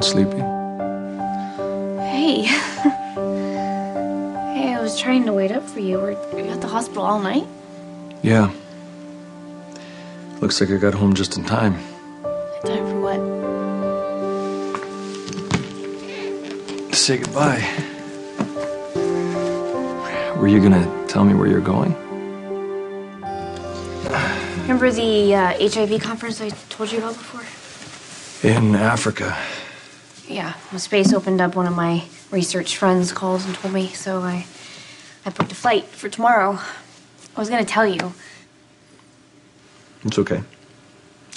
feeling sleepy? Hey. Hey, I was trying to wait up for you. Were you at the hospital all night? Yeah. Looks like I got home just in time. Time for what? To say goodbye. Were you gonna tell me where you're going? Remember the HIV conference I told you about before? In Africa. Yeah, when space opened up, one of my research friends called and told me, so I booked a flight for tomorrow. I was gonna tell you. It's okay.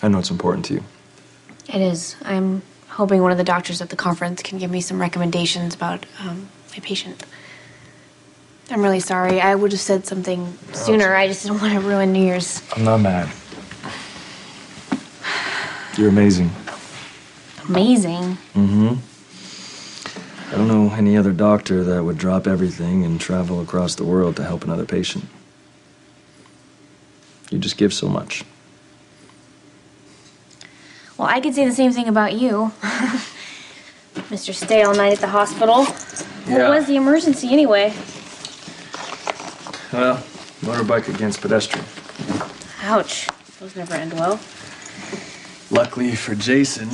I know it's important to you. It is. I'm hoping one of the doctors at the conference can give me some recommendations about my patient. I'm really sorry. I would have said something sooner. I just didn't want to ruin New Year's. I'm not mad. You're amazing. Amazing? Mm-hmm. I don't know any other doctor that would drop everything and travel across the world to help another patient. You just give so much. Well, I could say the same thing about you. Mr. Stay all night at the hospital. Yeah. What was the emergency anyway? Well, motorbike against pedestrian. Ouch. Those never end well. Luckily for Jason,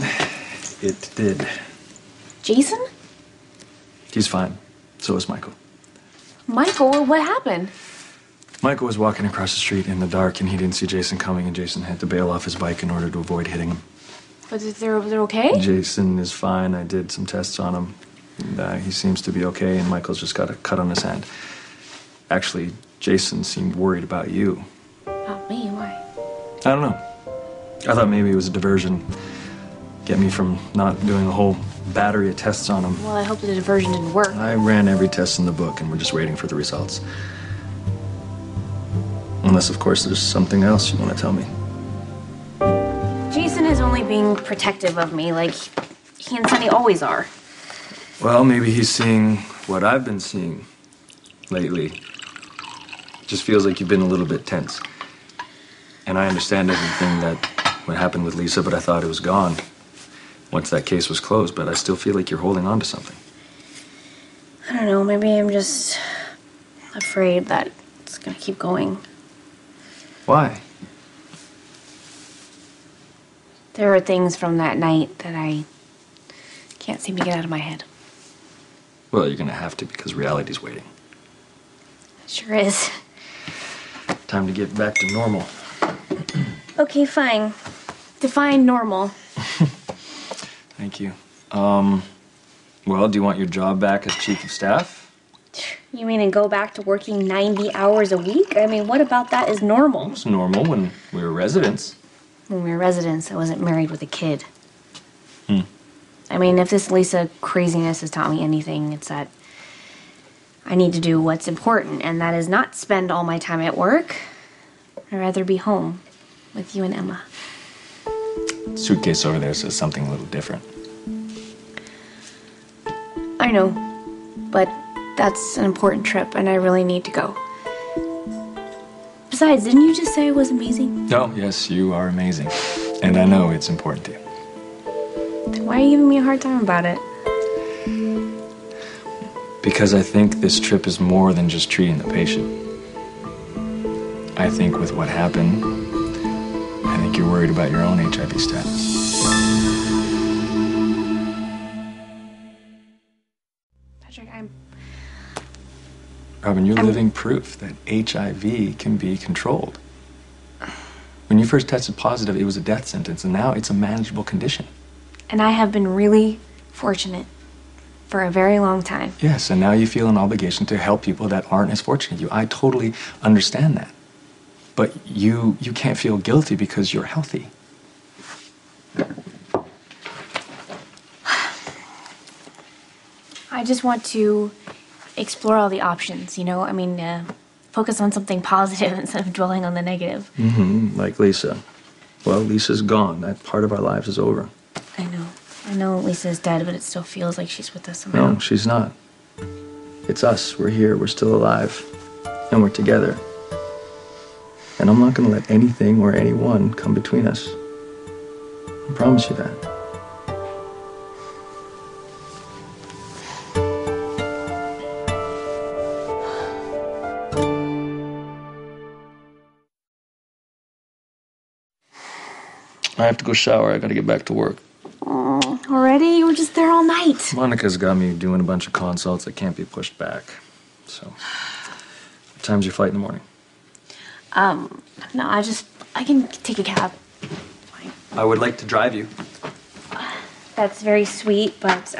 it did. Jason? He's fine. So is Michael. Michael? What happened? Michael was walking across the street in the dark and he didn't see Jason coming and Jason had to bail off his bike in order to avoid hitting him. But they're okay? Jason is fine. I did some tests on him. And, he seems to be okay and Michael's just got a cut on his hand. Actually, Jason seemed worried about you. About me? Why? I don't know. I thought maybe it was a diversion. Get me from not doing a whole battery of tests on him. Well, I hope the diversion didn't work. I ran every test in the book and we're just waiting for the results. Unless, of course, there's something else you want to tell me. Jason is only being protective of me, like he and Sunny always are. Well, maybe he's seeing what I've been seeing lately. Just feels like you've been a little bit tense. And I understand everything that what happened with Lisa, but I thought it was gone once that case was closed, but I still feel like you're holding on to something. I don't know, maybe I'm just afraid that it's gonna keep going. Why? There are things from that night that I can't seem to get out of my head. Well, you're gonna have to because reality's waiting. It sure is. Time to get back to normal. Okay, fine. Define normal. Thank you. Well, do you want your job back as chief of staff? You mean and go back to working 90 hours a week? I mean, what about that is normal? It was normal when we were residents. When we were residents, I wasn't married with a kid. Hmm. I mean, if this Lisa craziness has taught me anything, it's that I need to do what's important, and that is not spend all my time at work. I'd rather be home with you and Emma. Suitcase over there says something a little different. I know, but that's an important trip, and I really need to go. Besides, didn't you just say it was amazing? Oh, yes, you are amazing. And I know it's important to you. Then why are you giving me a hard time about it? Because I think this trip is more than just treating the patient. I think with what happened, I think you're worried about your own HIV status. Patrick, Robin, you're living proof that HIV can be controlled. When you first tested positive, it was a death sentence, and now it's a manageable condition. And I have been really fortunate for a very long time. Yes, and now you feel an obligation to help people that aren't as fortunate as you. I totally understand that. But you can't feel guilty because you're healthy. I just want to explore all the options, you know? I mean, focus on something positive instead of dwelling on the negative. Mm-hmm, like Lisa. Well, Lisa's gone. That part of our lives is over. I know. I know Lisa's dead, but it still feels like she's with us somehow. No, she's not. It's us. We're here. We're still alive. And we're together. And I'm not going to let anything or anyone come between us. I promise you that. I have to go shower. I gotta get back to work. Oh, already? You were just there all night. Monica's got me doing a bunch of consults that can't be pushed back. So, what time's your flight in the morning? No, I can take a cab. Fine. I would like to drive you. That's very sweet, but,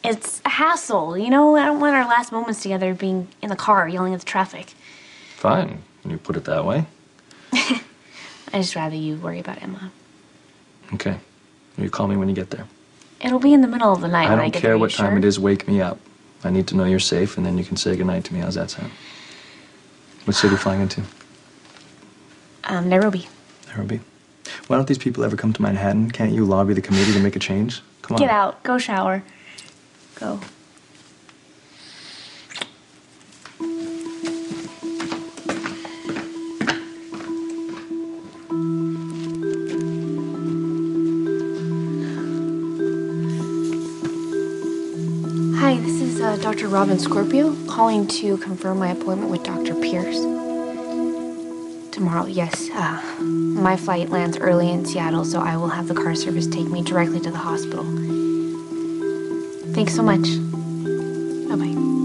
it's a hassle, you know? I don't want our last moments together being in the car yelling at the traffic. Fine, when you put it that way. I'd just rather you worry about Emma. Okay. You call me when you get there. It'll be in the middle of the night I when I don't get care there. what time it sure? is, wake me up. I need to know you're safe, and then you can say goodnight to me. How's that sound? What city are you flying into? Nairobi. Nairobi. Why don't these people ever come to Manhattan? Can't you lobby the committee to make a change? Come on. Get out. Go shower. Go. Hi, this is Dr. Robin Scorpio calling to confirm my appointment with Dr. Pierce. Tomorrow, yes. My flight lands early in Seattle, so I will have the car service take me directly to the hospital. Thanks so much. Bye-bye.